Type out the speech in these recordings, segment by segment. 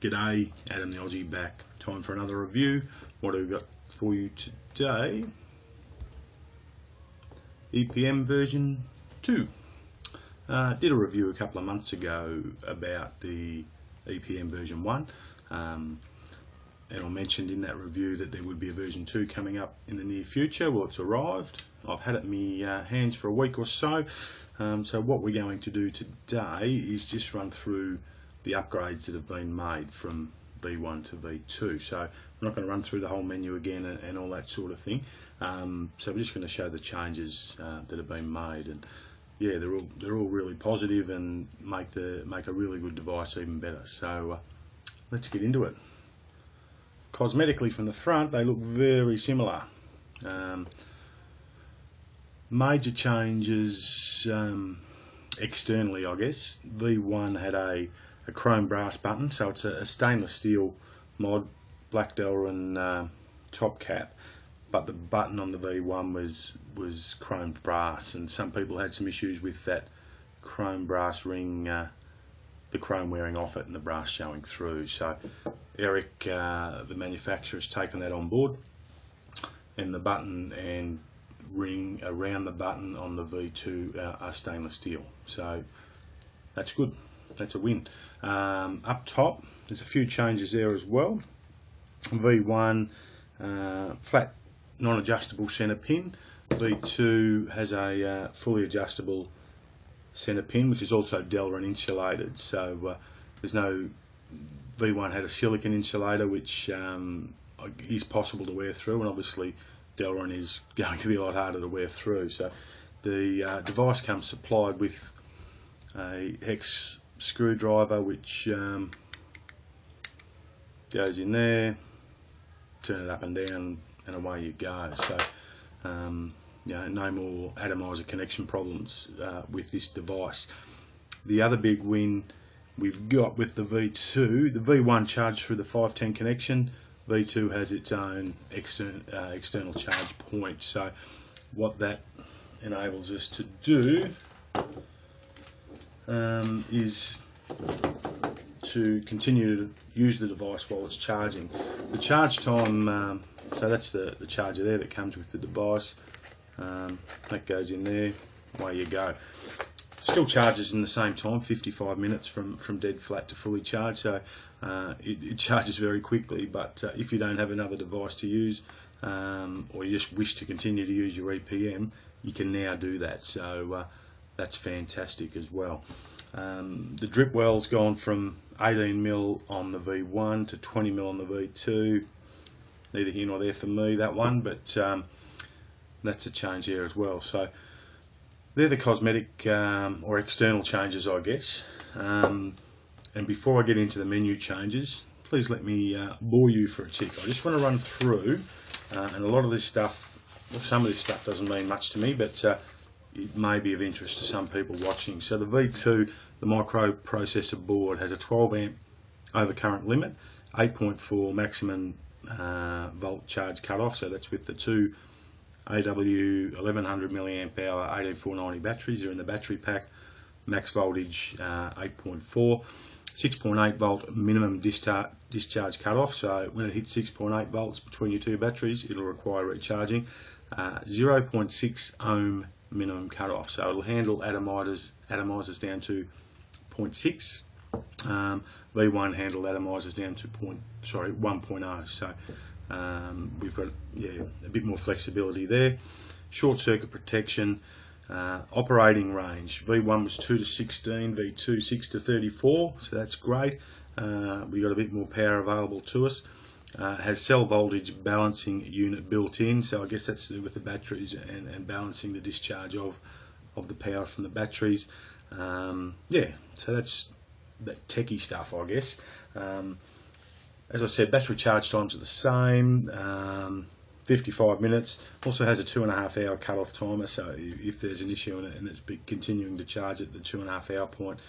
G'day, Adam the Aussie back. Time for another review. What have we got for you today? EPM version 2. Did a review a couple of months ago about the EPM version 1. And I mentioned in that review that there would be a version 2 coming up in the near future. Well, it's arrived. I've had it in my hands for a week or so. So what we're going to do today is just run through the upgrades that have been made from V1 to V2. So I'm not going to run through the whole menu again and all that sort of thing. So we're just going to show the changes that have been made, and yeah, they're all really positive and make a really good device even better. So let's get into it. Cosmetically from the front, they look very similar. Major changes externally, I guess. V1 had a chrome brass button, so it's a stainless steel mod, black Delrin top cap, but the button on the V1 was chromed brass, and some people had some issues with that chrome brass ring, the chrome wearing off it and the brass showing through. So Eric, the manufacturer, has taken that on board, and the button and ring around the button on the V2 are stainless steel, so that's good. That's a win. Up top, there's a few changes there as well. V1 flat non-adjustable centre pin. V2 has a fully adjustable centre pin, which is also Delrin insulated. So there's no. V1 had a silicon insulator, which is possible to wear through, and obviously Delrin is going to be a lot harder to wear through. So the device comes supplied with a hex screwdriver, which goes in there, turn it up and down, and away you go. So no more atomizer connection problems with this device. The other big win we've got with the V2, the V1 charged through the 510 connection. V2 has its own external charge point. So what that enables us to do is to continue to use the device while it's charging. The charge time, so that's the charger there that comes with the device. That goes in there, away you go. Still charges in the same time, 55 minutes from dead flat to fully charged. So it charges very quickly, but if you don't have another device to use, or you just wish to continue to use your EPM, you can now do that. So that's fantastic as well. The drip well's gone from 18mm on the V1 to 20mm on the V2. Neither here nor there for me, that one, but that's a change there as well. So they're the cosmetic or external changes, I guess. And before I get into the menu changes, please let me bore you for a tick. I just want to run through, and a lot of this stuff, well, some of this stuff doesn't mean much to me, but it may be of interest to some people watching. So the V2, the microprocessor board, has a 12 amp overcurrent limit, 8.4 maximum volt charge cutoff. So that's with the two AW 1100 milliamp hour 18490 batteries. They're in the battery pack. Max voltage 8.4, 6.8 volt minimum discharge cutoff. So when it hits 6.8 volts between your two batteries, it'll require recharging. 0.6 ohm minimum cutoff, so it'll handle atomizers down to 0.6. V1 handled atomizers down to 1.0. So we've got a bit more flexibility there. Short circuit protection, operating range. V1 was 2 to 16, V2 6 to 34. So that's great. We got a bit more power available to us. Has cell voltage balancing unit built in, so I guess that's to do with the batteries and balancing the discharge of the power from the batteries. So that's that techie stuff, I guess. As I said, battery charge times are the same, 55 minutes. Also has a 2.5 hour cut-off timer, so if there's an issue in it and it's continuing to charge at the 2.5 hour point,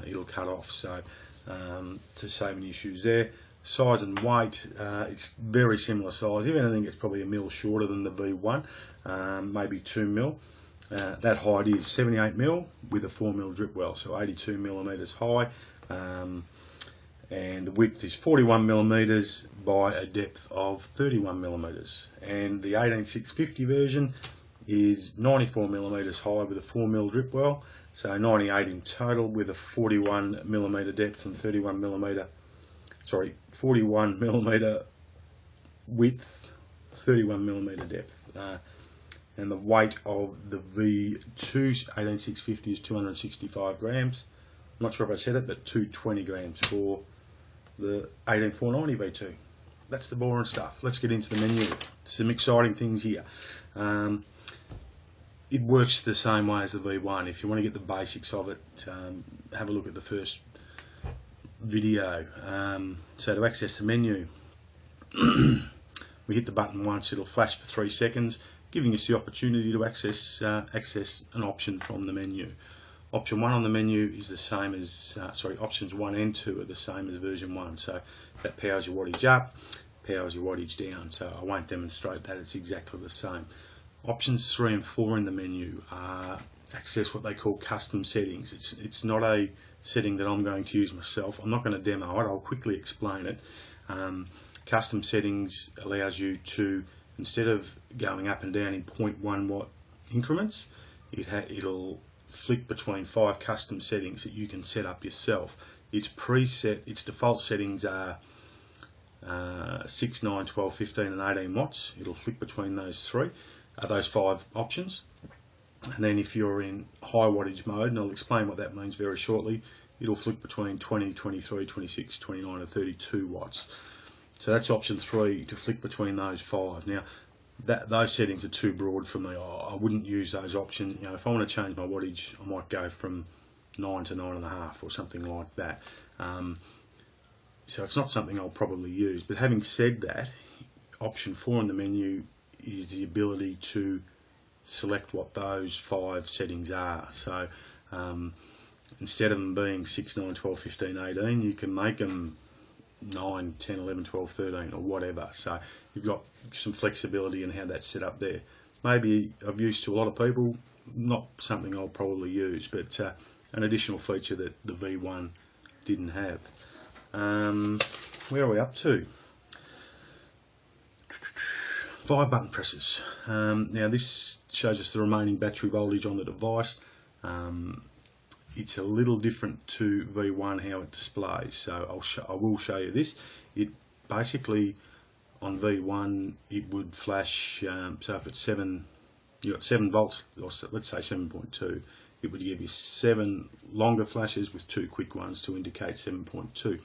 it'll cut off. So to save any issues there. Size and weight, it's very similar size. If anything, it's probably a mil shorter than the V1, maybe 2mm. That height is 78mm with a 4mm drip well, so 82mm high. and the width is 41 millimeters by a depth of 31 millimeters, and the 18650 version is 94 millimeters high with a 4mm drip well, so 98 in total with a 41 millimeter depth and 41 millimeter width, 31 millimeter depth, and the weight of the V2 18650 is 265 grams. I'm not sure if I said it, but 220 grams for the 18490 V2. That's the boring stuff. Let's get into the menu. Some exciting things here. It works the same way as the V1. If you want to get the basics of it, have a look at the first video. So to access the menu, we hit the button once, it'll flash for 3 seconds, giving us the opportunity to access an option from the menu. Option 1 on the menu is the same as, options 1 and 2 are the same as version 1. So that powers your wattage up, powers your wattage down. So I won't demonstrate that, it's exactly the same. Options 3 and 4 in the menu access what they call custom settings. It's not a setting that I'm going to use myself. I'm not going to demo it, I'll quickly explain it. Custom settings allows you to, instead of going up and down in 0.1 watt increments, it'll flick between 5 custom settings that you can set up yourself. Its default settings are 6, 9, 12, 15 and 18 watts. It'll flick between those 5 options. And then if you're in high wattage mode, and I'll explain what that means very shortly, it'll flick between 20, 23, 26, 29 and 32 watts. So that's option 3, to flick between those 5. Now, those settings are too broad for me. I wouldn't use those options. You know, if I want to change my wattage, I might go from 9 to 9.5 or something like that. So it's not something I'll probably use. But having said that, option 4 in the menu is the ability to select what those 5 settings are. So instead of them being 6, 9, 12, 15, 18, you can make them 9, 10, 11, 12, 13 or whatever. So you've got some flexibility in how that's set up there. Maybe of use to a lot of people, not something I'll probably use, but an additional feature that the V1 didn't have. Where are we up to? 5 button presses. Now this shows us the remaining battery voltage on the device. It's a little different to V1 how it displays, so I will show you this. It basically, on V1, it would flash, so if it's you got 7 volts, or let's say 7.2, it would give you 7 longer flashes with 2 quick ones to indicate 7.2.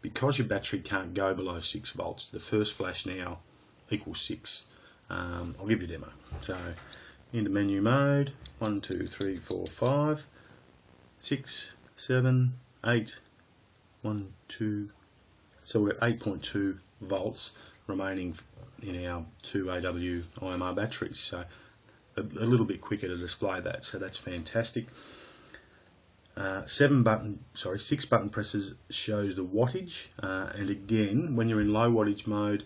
Because your battery can't go below 6 volts, the first flash now equals 6. I'll give you a demo. So into menu mode, 1, 2, 3, 4, 5, 6, 7, 8, 1, 2, so we're at 8.2 volts remaining in our 2 AW IMR batteries, so a little bit quicker to display that, so that's fantastic. 6 button presses shows the wattage, and again, when you're in low wattage mode,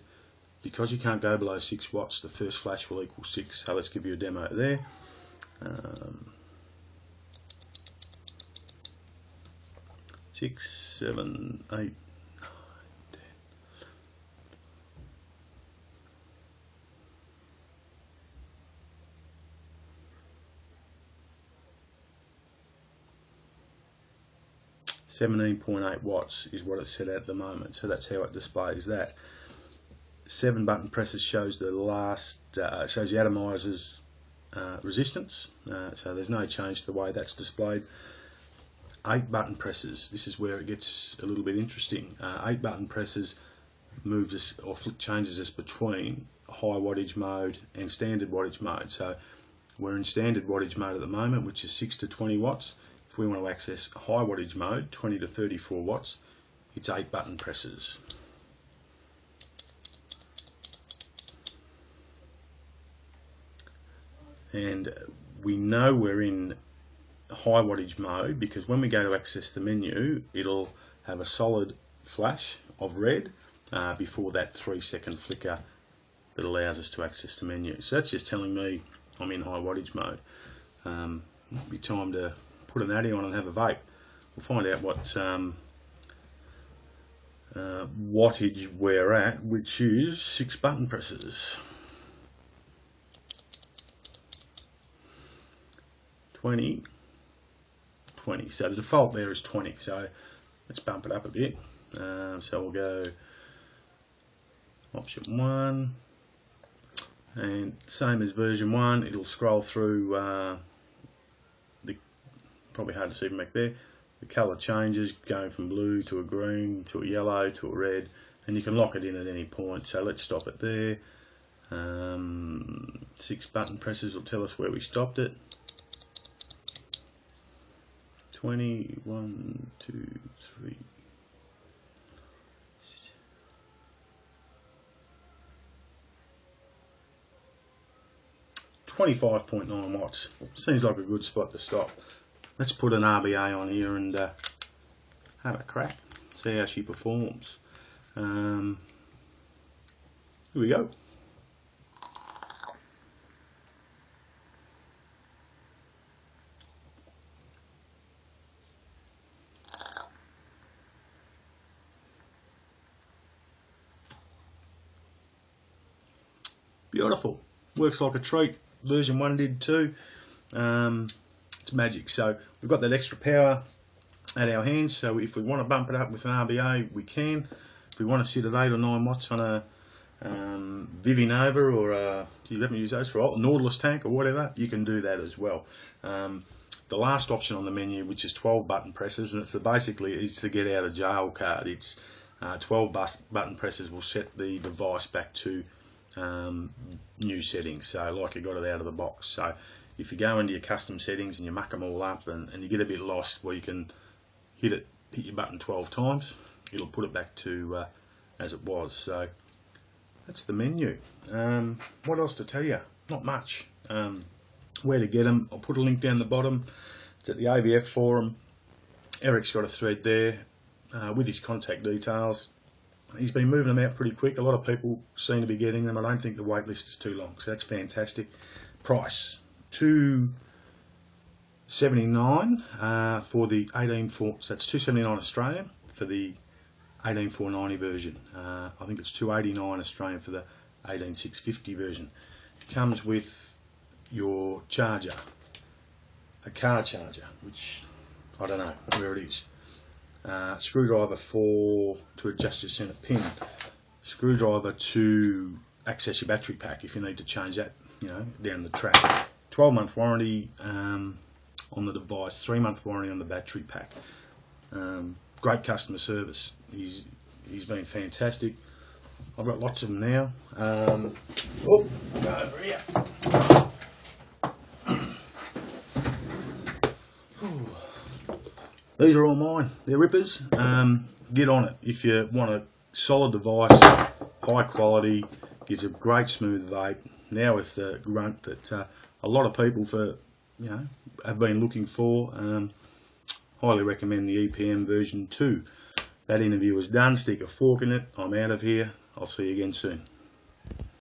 because you can't go below 6 watts, the first flash will equal 6. So let's give you a demo there. 6, 7, 8, 9, 10. $17.8 watts is what it's set at the moment, so that's how it displays that. 7 button presses shows the shows the atomizer's resistance, so there's no change to the way that's displayed. 8 button presses, this is where it gets a little bit interesting. 8 button presses moves us or changes us between high wattage mode and standard wattage mode. So we're in standard wattage mode at the moment, which is 6 to 20 watts. If we want to access high wattage mode, 20 to 34 watts, it's 8 button presses. And we know we're in high wattage mode because when we go to access the menu, it'll have a solid flash of red before that 3-second flicker that allows us to access the menu. So that's just telling me I'm in high wattage mode. Might be time to put an addy on and have a vape. We'll find out wattage we're at, which is 6 button presses. 20, 20. So the default there is 20. So let's bump it up a bit. So we'll go option 1, and same as version 1, it'll scroll through probably hard to see from back there. The colour changes, going from blue to a green to a yellow to a red, and you can lock it in at any point. So let's stop it there. 6 button presses will tell us where we stopped it. 20, 1, 2, 3. 25.9 watts. Seems like a good spot to stop. Let's put an RBA on here and have a crack. See how she performs. Here we go. Beautiful. Works like a treat. Version 1 did too. It's magic. So we've got that extra power at our hands, so if we want to bump it up with an RBA, we can. If we want to sit at 8 or 9 watts on a Vivi Nova, or do you ever use those for a Nautilus tank or whatever, you can do that as well. The last option on the menu, which is 12 button presses, and basically it's the get out of jail card. It's 12 button presses will set the device back to new settings, so like you got it out of the box. So if you go into your custom settings and you muck them all up and you get a bit lost, well, you can hit your button 12 times, it'll put it back to as it was. So that's the menu. What else to tell you? Not much. Where to get them, I'll put a link down the bottom. It's at the AVF forum. Eric's got a thread there with his contact details. He's been moving them out pretty quick. A lot of people seem to be getting them. I don't think the wait list is too long, so that's fantastic. Price $279 for the 184. So that's $279 Australian for the 18490 version. I think it's $289 Australian for the 18650 version. It comes with your charger, a car charger, which I don't know where it is. Screwdriver to adjust your centre pin, screwdriver to access your battery pack if you need to change that, down the track. 12-month warranty on the device, 3-month warranty on the battery pack. Great customer service. He's been fantastic. I've got lots of them now. Oh, go over here. These are all mine. They're rippers. Get on it if you want a solid device, high quality, gives a great smooth vape. Now with the grunt that a lot of people have been looking for. Highly recommend the EPM version 2. That interview is done. Stick a fork in it. I'm out of here. I'll see you again soon.